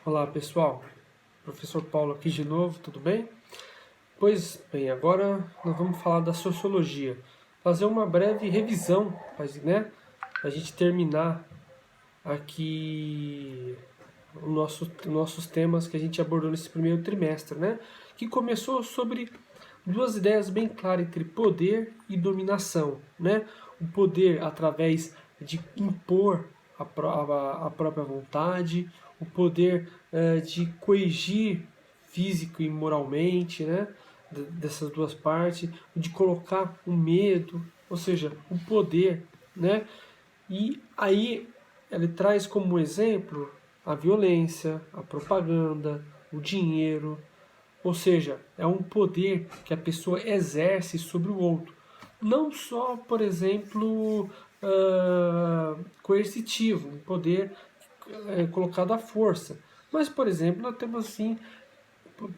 Olá pessoal, professor Paulo aqui de novo, tudo bem? Pois bem, agora nós vamos falar da sociologia, fazer uma breve revisão, né? A gente terminar aqui nossos temas que a gente abordou nesse primeiro trimestre, né? Que começou sobre duas ideias bem claras entre poder e dominação, né? O poder através de impor a própria vontade, o poder de coergir físico e moralmente, né? Dessas duas partes, de colocar o medo, ou seja, o poder, né? E aí ele traz como exemplo a violência, a propaganda, o dinheiro, ou seja, é um poder que a pessoa exerce sobre o outro. Não só, por exemplo, coercitivo, um poder colocado à força. Mas, por exemplo, nós temos assim,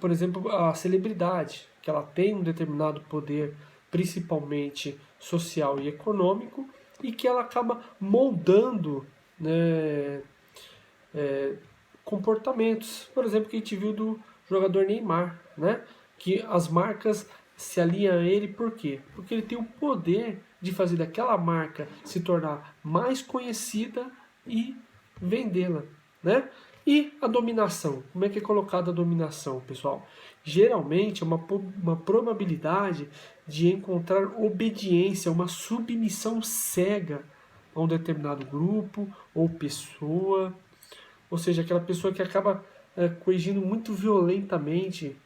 por exemplo, a celebridade, que ela tem um determinado poder, principalmente social e econômico, e que ela acaba moldando, né, comportamentos. Por exemplo, que a gente viu do jogador Neymar, né? Que as marcas se alinham a ele por quê? Porque ele tem o poder de fazer daquela marca se tornar mais conhecida e vendê-la, né? E a dominação? Como é que é colocada a dominação, pessoal? Geralmente é uma probabilidade de encontrar obediência, uma submissão cega a um determinado grupo ou pessoa, ou seja, aquela pessoa que acaba coagindo muito violentamente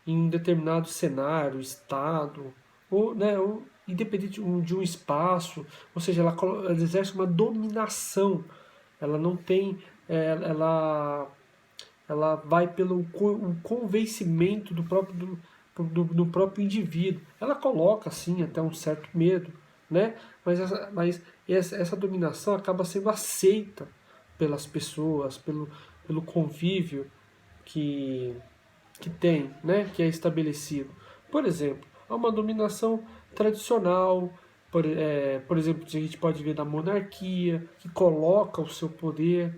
em um determinado cenário, estado, ou, né, ou independente de um espaço, ou seja, ela exerce uma dominação, ela não tem, ela vai pelo convencimento do próprio indivíduo. Ela coloca, sim, até um certo medo, né? Mas essa dominação acaba sendo aceita pelas pessoas, pelo convívio que, que tem, né? Que é estabelecido. Por exemplo, há uma dominação tradicional, por exemplo, a gente pode ver da monarquia, que coloca o seu poder.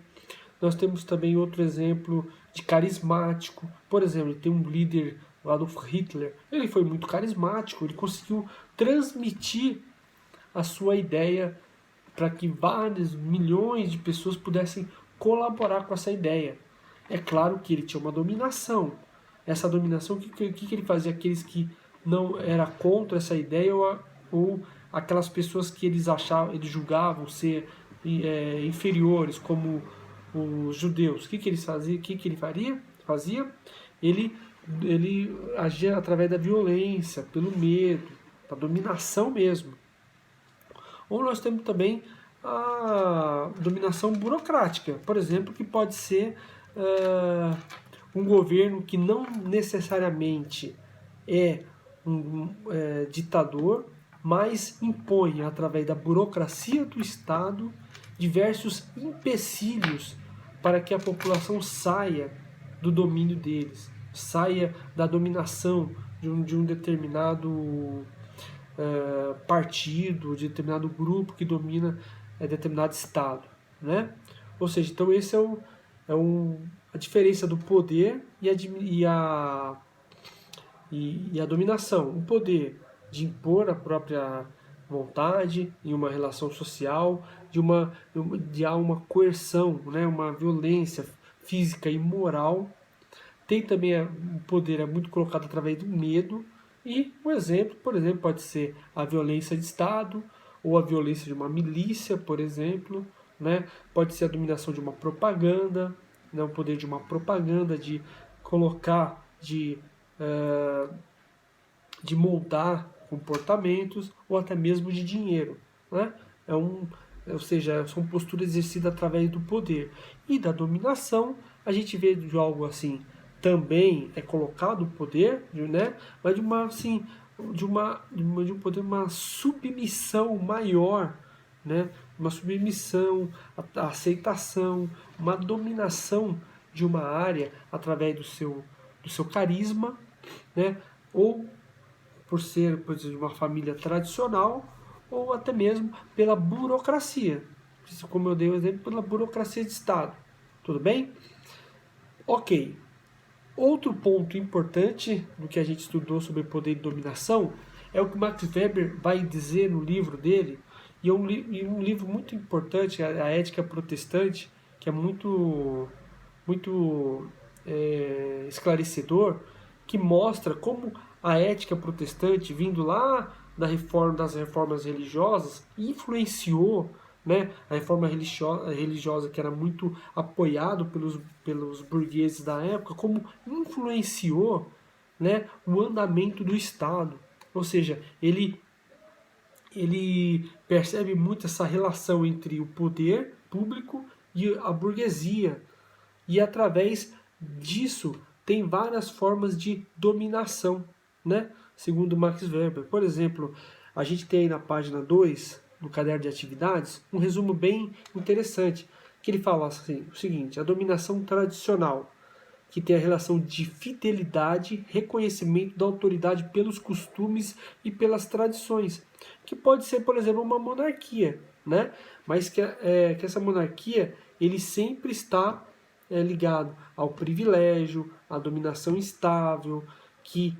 Nós temos também outro exemplo de carismático. Por exemplo, tem um líder lá do Hitler. Ele foi muito carismático, ele conseguiu transmitir a sua ideia para que vários milhões de pessoas pudessem colaborar com essa ideia. É claro que ele tinha uma dominação. Essa dominação, o que ele fazia? Aqueles que não era contra essa ideia ou aquelas pessoas que eles julgavam ser inferiores, como os judeus. O que eles faziam? O que ele fazia? Ele, ele agia através da violência, pelo medo, da dominação mesmo. Ou nós temos também a dominação burocrática, por exemplo, que pode ser um governo que não necessariamente é um ditador, mas impõe, através da burocracia do Estado, diversos empecilhos para que a população saia do domínio deles, saia da dominação de um determinado partido, de determinado grupo que domina determinado estado, né? Ou seja, então esse a diferença do poder e a dominação. O poder de impor a própria vontade em uma relação social, de uma coerção, né? Uma violência física e moral. Tem também o poder é muito colocado através do medo. E um exemplo, por exemplo, pode ser a violência de Estado ou a violência de uma milícia, por exemplo, né? Pode ser a dominação de uma propaganda, né? O poder de uma propaganda, de colocar, de moldar comportamentos ou até mesmo de dinheiro, né? Ou seja, são posturas exercidas através do poder. E da dominação, a gente vê de algo assim, também é colocado o poder, né? Mas de uma assim, de um poder, uma submissão maior, né? Uma submissão, a aceitação, uma dominação de uma área através do seu carisma, né? Ou por ser, por exemplo, de uma família tradicional, ou até mesmo pela burocracia, como eu dei o exemplo, pela burocracia de Estado. Tudo bem? Ok. Outro ponto importante do que a gente estudou sobre poder e dominação é o que Max Weber vai dizer no livro dele, e é um livro muito importante, a Ética Protestante, que é muito esclarecedor, que mostra como a ética protestante, vindo lá das reformas religiosas, influenciou, né, a reforma religiosa que era muito apoiado pelos burgueses da época, como influenciou, né, o andamento do Estado. Ou seja, ele percebe muito essa relação entre o poder público e a burguesia. E através disso tem várias formas de dominação, né? Segundo Max Weber. Por exemplo, a gente tem aí na página 2 do caderno de atividades um resumo bem interessante, que ele fala assim, o seguinte: a dominação tradicional, que tem a relação de fidelidade, reconhecimento da autoridade pelos costumes e pelas tradições, que pode ser, por exemplo, uma monarquia, né? Mas que essa monarquia ele sempre está ligado ao privilégio, à dominação estável, que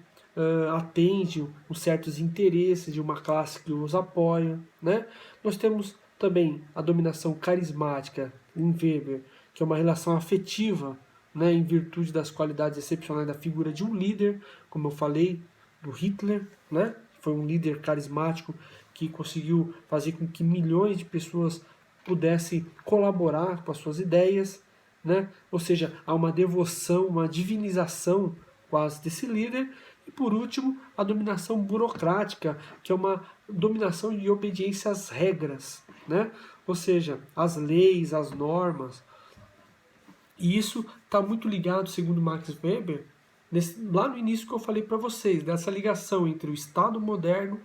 atende os certos interesses de uma classe que os apoia, né? Nós temos também a dominação carismática, em Weber, que é uma relação afetiva, né, em virtude das qualidades excepcionais da figura de um líder, como eu falei, do Hitler, né? Foi um líder carismático que conseguiu fazer com que milhões de pessoas pudessem colaborar com as suas ideias, né? Ou seja, há uma devoção, uma divinização quase desse líder. E por último, a dominação burocrática, que é uma dominação de obediência às regras, né? Ou seja, às leis, às normas. E isso está muito ligado, segundo Max Weber, lá no início que eu falei para vocês, dessa ligação entre o Estado moderno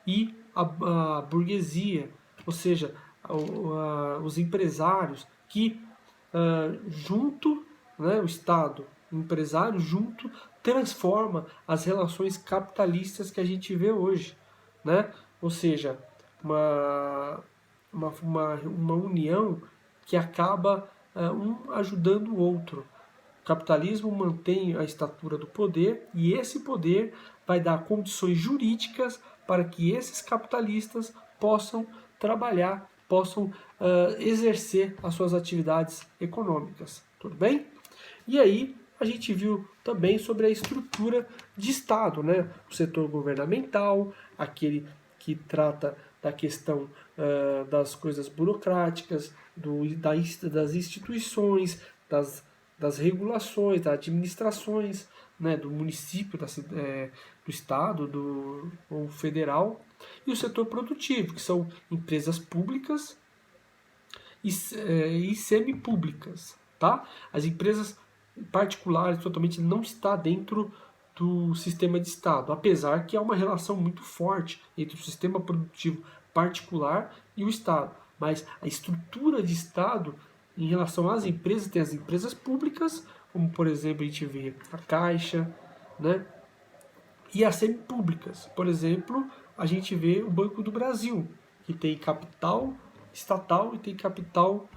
e a burguesia, ou seja, os empresários que junto, né, o Estado, o empresário junto, transforma as relações capitalistas que a gente vê hoje, né? Ou seja, uma união que acaba um ajudando o outro. O capitalismo mantém a estatura do poder e esse poder vai dar condições jurídicas para que esses capitalistas possam trabalhar, possam exercer as suas atividades econômicas. Tudo bem? E aí a gente viu também sobre a estrutura de Estado, né? O setor governamental, aquele que trata da questão das coisas burocráticas, das instituições, das regulações, das administrações, né, do município, do estado, ou federal, e o setor produtivo, que são empresas públicas e semipúblicas. Tá? As empresas particulares totalmente não está dentro do sistema de Estado, apesar que há uma relação muito forte entre o sistema produtivo particular e o Estado. Mas a estrutura de Estado em relação às empresas, tem as empresas públicas, como por exemplo a gente vê a Caixa, né? E as semipúblicas. Por exemplo, a gente vê o Banco do Brasil, que tem capital estatal e tem capital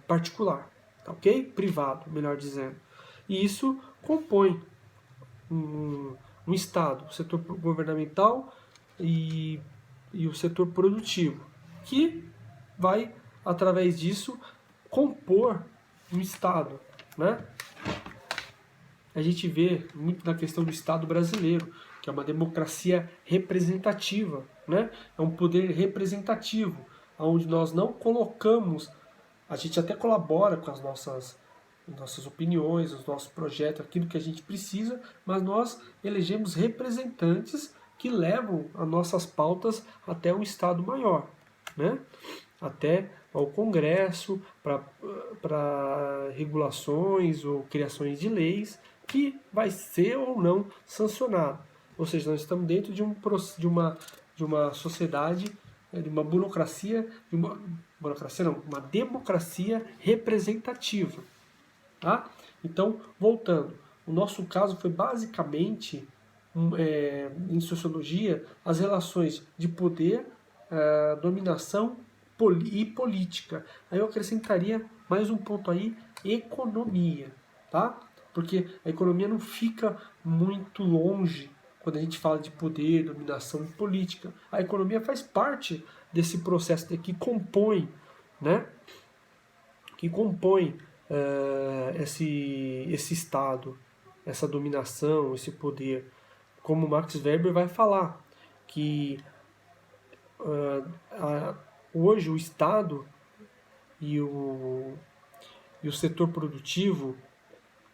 particular, tá ok? Privado, melhor dizendo. E isso compõe um Estado, o setor governamental e o setor produtivo, que vai, através disso, compor um Estado, né? A gente vê muito na questão do Estado brasileiro, que é uma democracia representativa, né? É um poder representativo, onde nós não colocamos, a gente até colabora com as nossas opiniões, os nossos projetos, aquilo que a gente precisa, mas nós elegemos representantes que levam as nossas pautas até um Estado maior, né? Até ao Congresso, para regulações ou criações de leis, que vai ser ou não sancionado. Ou seja, nós estamos dentro de uma sociedade, de uma burocracia, uma democracia representativa. Tá? Então, voltando, o nosso caso foi basicamente, em sociologia, as relações de poder, dominação e política. Aí eu acrescentaria mais um ponto aí economia, tá? Porque a economia não fica muito longe quando a gente fala de poder, dominação e política. A economia faz parte desse processo que compõe, né? Que compõe esse Estado, essa dominação, esse poder. Como Max Weber vai falar, que hoje o Estado e o setor produtivo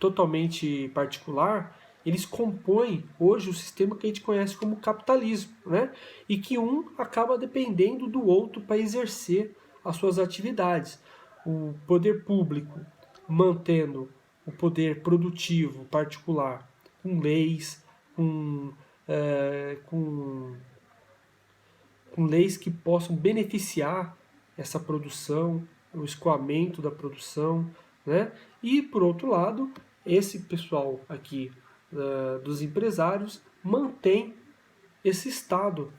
totalmente particular, eles compõem hoje o sistema que a gente conhece como capitalismo, né? E que um acaba dependendo do outro para exercer as suas atividades. O poder público mantendo o poder produtivo particular com leis, com, é, com, com leis que possam beneficiar essa produção, o escoamento da produção, né? E por outro lado, esse pessoal aqui dos empresários mantém esse estado.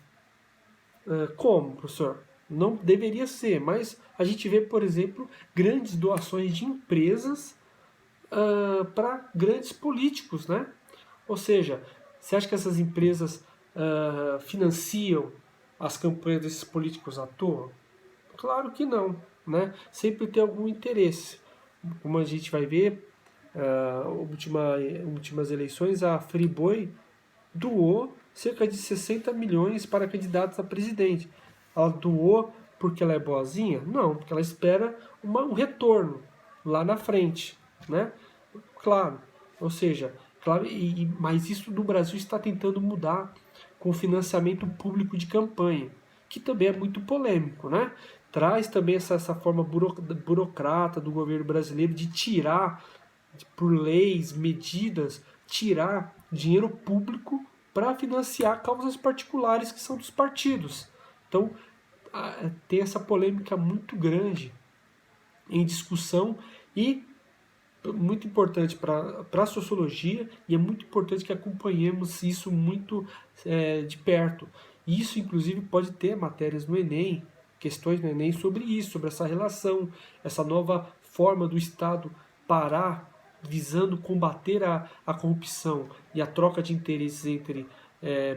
Como, professor? Não deveria ser, mas a gente vê, por exemplo, grandes doações de empresas para grandes políticos, né? Ou seja, você acha que essas empresas financiam as campanhas desses políticos à toa? Claro que não, né? Sempre tem algum interesse. Como a gente vai ver, últimas eleições, a Friboi doou cerca de 60 milhões para candidatos a presidente. Ela doou porque ela é boazinha? Não, porque ela espera um retorno lá na frente, né? Claro, ou seja, claro, mas isso no Brasil está tentando mudar com o financiamento público de campanha, que também é muito polêmico, né? Traz também essa forma burocrata do governo brasileiro de tirar, por leis, medidas, tirar dinheiro público para financiar causas particulares que são dos partidos. Então, tem essa polêmica muito grande em discussão e muito importante para a sociologia, e é muito importante que acompanhemos isso muito de perto. Isso, inclusive, pode ter matérias no Enem, questões no Enem sobre isso, sobre essa relação, essa nova forma do Estado parar, visando combater a corrupção e a troca de interesses entre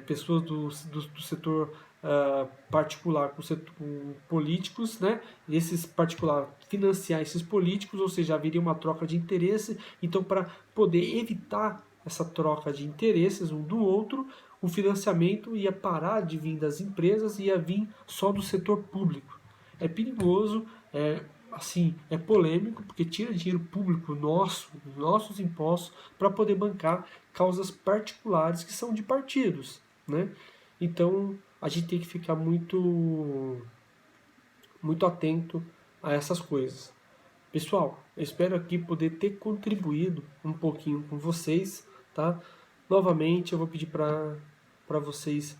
pessoas do setor particular com políticos, né? E esses particular financiar esses políticos, ou seja, haveria uma troca de interesse. Então, para poder evitar essa troca de interesses um do outro, o financiamento ia parar de vir das empresas e ia vir só do setor público. É perigoso, é polêmico, porque tira dinheiro público nosso, nossos impostos, para poder bancar causas particulares que são de partidos, né? Então, a gente tem que ficar muito atento a essas coisas. Pessoal, eu espero aqui poder ter contribuído um pouquinho com vocês, tá? Novamente, eu vou pedir para vocês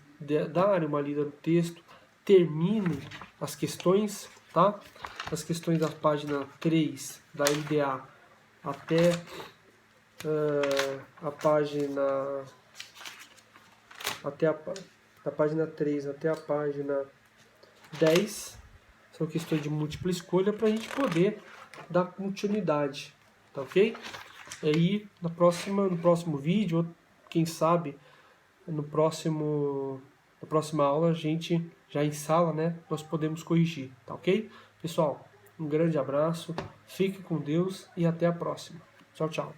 darem uma lida no texto, terminem as questões, tá? As questões da página 3 da LDA até a página da página 3 até a página 10 são questões de múltipla escolha para a gente poder dar continuidade, tá ok? E aí no próximo vídeo, ou quem sabe na próxima aula a gente já em sala, né? Nós podemos corrigir, tá ok? Pessoal, um grande abraço, fique com Deus e até a próxima. Tchau, tchau.